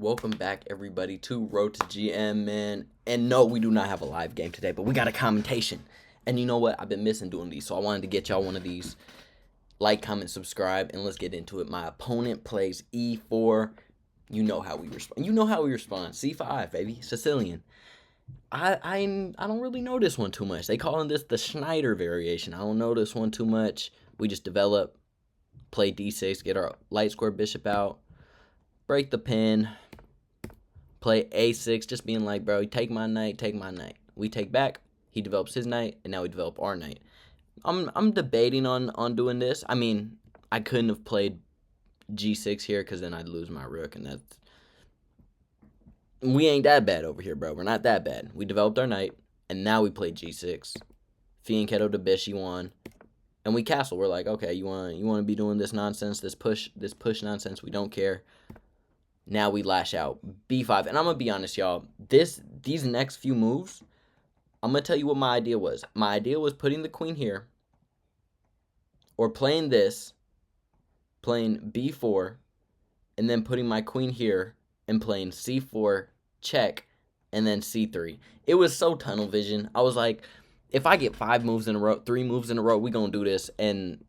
Welcome back, everybody, to Road to GM, man. And no, we do not have a live game today, but we got a commentation. And you know what? I've been missing doing these, so I wanted to get y'all one of these. Like, comment, subscribe, and let's get into it. My opponent plays E4. You know how we respond. C5, baby. Sicilian. I don't really know this one too much. They calling this the Schneider variation. I don't know this one too much. We just develop, play D6, get our light square bishop out, break the pin, play A6, just being like, bro, take my knight, take my knight. We take back, he develops his knight, and now we develop our knight. I'm debating on doing this. I mean, I couldn't have played G6 here because then I'd lose my rook, and we ain't that bad over here, bro. We're not that bad. We developed our knight, and now we play G6. Fianchetto to Bish, and we castle. We're like, okay, you want to be doing this nonsense, this push nonsense. We don't care. Now we lash out. B5. And I'm going to be honest, y'all. These next few moves, I'm going to tell you what my idea was. My idea was putting the queen here, or playing this, playing B4, and then putting my queen here, and playing C4, check, and then C3. It was so tunnel vision. I was like, if I get 3 moves in a row, we going to do this. And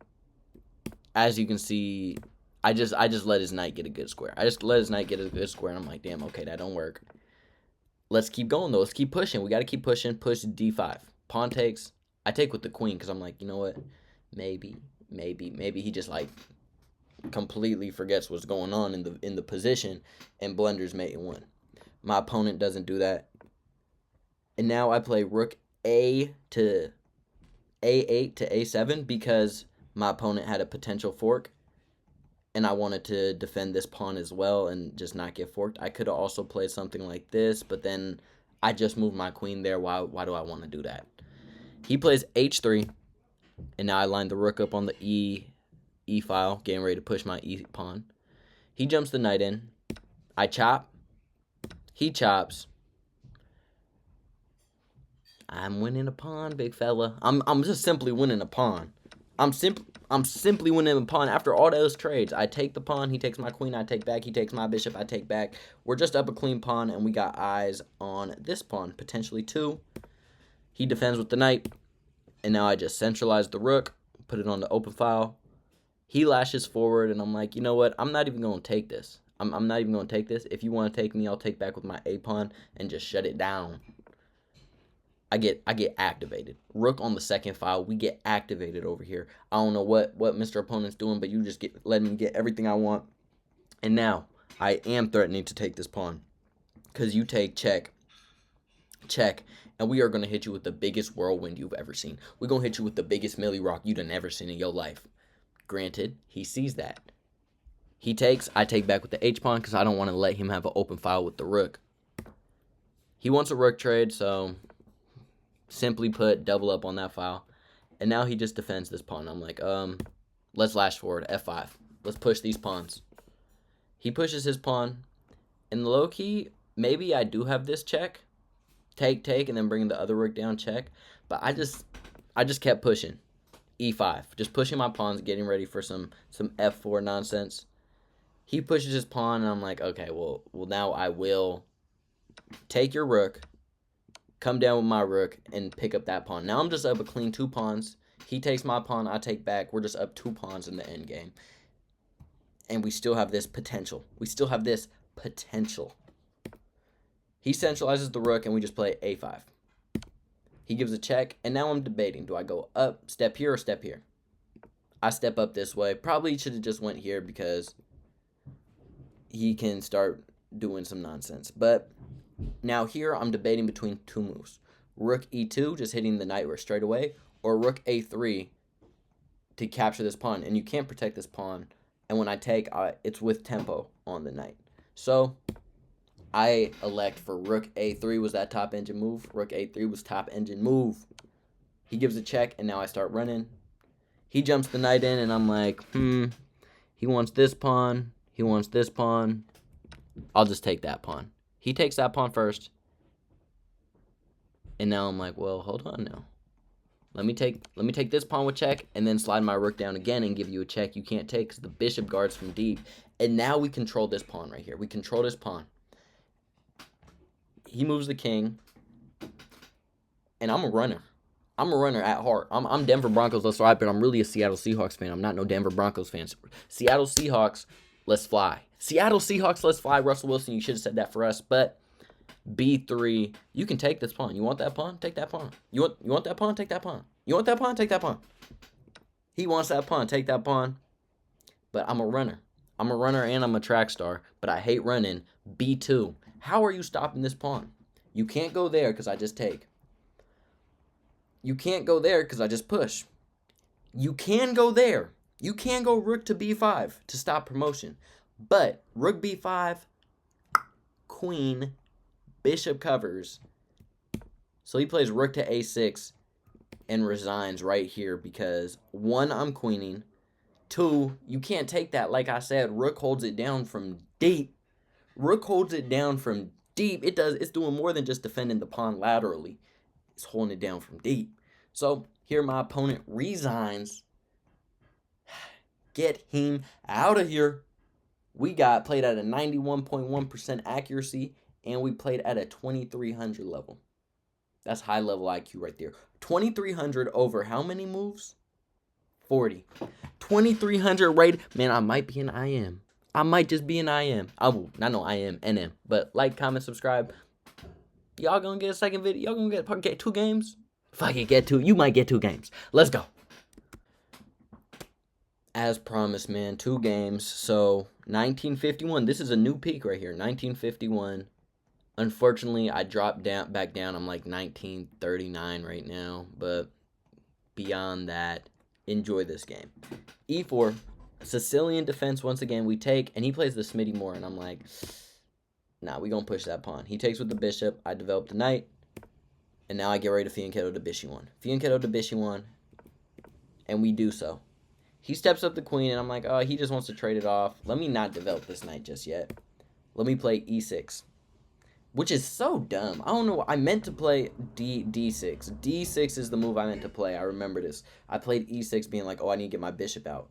as you can see, I just let his knight get a good square. And I'm like, damn, okay, that don't work. Let's keep going, though. Let's keep pushing. We got to keep pushing. Push D5. Pawn takes. I take with the queen because I'm like, you know what? Maybe he just, like, completely forgets what's going on in the position and blunders mate in 1. My opponent doesn't do that. And now I play rook A to A8 to A7 because my opponent had a potential fork. And I wanted to defend this pawn as well and just not get forked. I could have also played something like this, but then I just moved my queen there. Why do I want to do that? He plays H3, and now I line the rook up on the E file, getting ready to push my E pawn. He jumps the knight in. I chop. He chops. I'm winning a pawn, big fella. I'm just simply winning a pawn. I'm simply winning a pawn after all those trades. I take the pawn, he takes my queen, I take back, he takes my bishop, I take back. We're just up a clean pawn, and we got eyes on this pawn, potentially 2. He defends with the knight, and now I just centralize the rook, put it on the open file. He lashes forward, and I'm like, you know what? I'm not even going to take this. I'm not even going to take this. If you want to take me, I'll take back with my A pawn and just shut it down. I get activated. Rook on the second file. We get activated over here. I don't know what Mr. Opponent's doing, but you just let me get everything I want. And now I am threatening to take this pawn because you take check, and we are going to hit you with the biggest whirlwind you've ever seen. We're going to hit you with the biggest Millie Rock you've ever seen in your life. Granted, he sees that. He takes. I take back with the H pawn because I don't want to let him have an open file with the rook. He wants a rook trade, so simply put, double up on that file. And now he just defends this pawn. I'm like, let's lash forward, F5. Let's push these pawns. He pushes his pawn. And low key, maybe I do have this check. Take, and then bring the other rook down, check. But I just kept pushing. E5. Just pushing my pawns, getting ready for some F4 nonsense. He pushes his pawn, and I'm like, okay, well now I will take your rook, come down with my rook, and pick up that pawn. Now I'm just up a clean 2 pawns. He takes my pawn, I take back. We're just up 2 pawns in the end game. And we still have this potential. He centralizes the rook, and we just play A5. He gives a check, and now I'm debating. Do I go up, step here, or step here? I step up this way. Probably should have just went here because he can start doing some nonsense. But now here I'm debating between 2 moves. Rook E2, just hitting the knight straight away, or Rook A3 to capture this pawn. And you can't protect this pawn. And when I take, it's with tempo on the knight. So I elect for Rook A3 was that top engine move. Rook A3 was top engine move. He gives a check, and now I start running. He jumps the knight in, and I'm like, he wants this pawn. He wants this pawn. I'll just take that pawn. He takes that pawn first. And now I'm like, well, hold on now. Let me take this pawn with check and then slide my rook down again and give you a check you can't take because the bishop guards from deep. And now we control this pawn right here. We control this pawn. He moves the king. And I'm a runner. I'm a runner at heart. I'm Denver Broncos, let's ride, but I'm really a Seattle Seahawks fan. I'm not no Denver Broncos fan. Seattle Seahawks, let's fly. Seattle Seahawks, let's fly. Russell Wilson, you should have said that for us. But B3, you can take this pawn. You want that pawn? Take that pawn. You want that pawn? Take that pawn. You want that pawn? Take that pawn. He wants that pawn. Take that pawn. But I'm a runner. I'm a runner and I'm a track star, but I hate running. B2. How are you stopping this pawn? You can't go there because I just take. You can't go there because I just push. You can go there. You can go rook to b5 to stop promotion. But rook b5, queen, bishop covers. So he plays rook to a6 and resigns right here because 1, I'm queening. 2, you can't take that. Like I said, rook holds it down from deep. Rook holds it down from deep. It's doing more than just defending the pawn laterally. It's holding it down from deep. So here my opponent resigns. Get him out of here. We got played at a 91.1% accuracy, and we played at a 2300 level. That's high level IQ right there. 2300 over how many moves? 40. 2300 rated. Man, I might be an IM. I might just be an IM. I will not know IM, NM. But like, comment, subscribe. Y'all gonna get a second video? Y'all gonna get 2 games? If I can get 2, you might get 2 games. Let's go. As promised, man, 2 games. So 1951. This is a new peak right here. 1951. Unfortunately, I dropped back down. I'm like 1939 right now. But beyond that, enjoy this game. E4. Sicilian defense once again. We take, and he plays the Smitty Moore, and I'm like, nah, we gonna push that pawn. He takes with the bishop. I develop the knight. And now I get ready to fianchetto to Bishy1. Fianchetto to Bishy1. And we do so. He steps up the queen, and I'm like, oh, he just wants to trade it off. Let me not develop this knight just yet. Let me play e6. Which is so dumb. I don't know. I meant to play d6. D6 is the move I meant to play. I remember this. I played e6 being like, oh, I need to get my bishop out.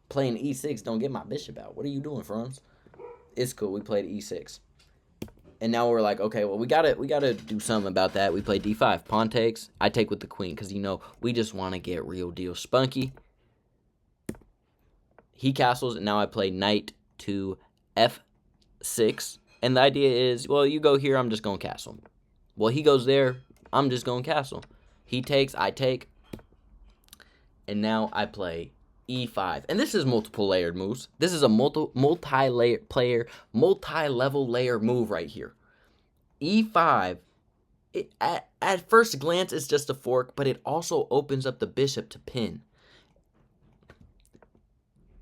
Playing e6, don't get my bishop out. What are you doing, Franz? It's cool. We played e6. And now we're like, okay, well, we gotta do something about that. We play d5. Pawn takes. I take with the queen because, you know, we just want to get real deal spunky. He castles, and now I play knight to f6. And the idea is, well, you go here, I'm just going to castle. Well, he goes there, I'm just going to castle. He takes, I take. And now I play e5. And this is multiple layered moves. This is a multi-level layer move right here. e5, at first glance, it's just a fork, but it also opens up the bishop to pin.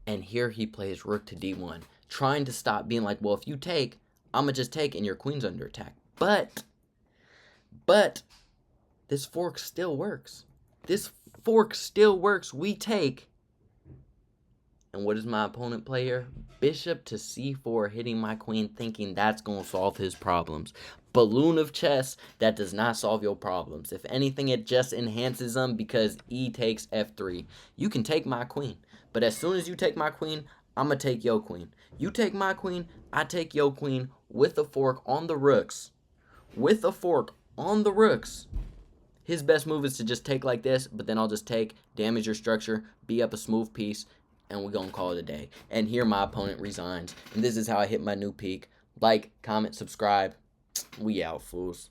And here he plays rook to d1, trying to stop being like, well, if you take, I'm going to just take and your queen's under attack. But this fork still works. This fork still works. We take. And what does my opponent play here? Bishop to c4, hitting my queen, thinking that's going to solve his problems. Balloon of chess, that does not solve your problems. If anything, it just enhances them because e takes f3. You can take my queen. But as soon as you take my queen, I'm going to take your queen. You take my queen, I take your queen with a fork on the rooks. With a fork on the rooks. His best move is to just take like this, but then I'll just take, damage your structure, be up a smooth piece, and we're going to call it a day. And here my opponent resigns. And this is how I hit my new peak. Like, comment, subscribe. We out, fools.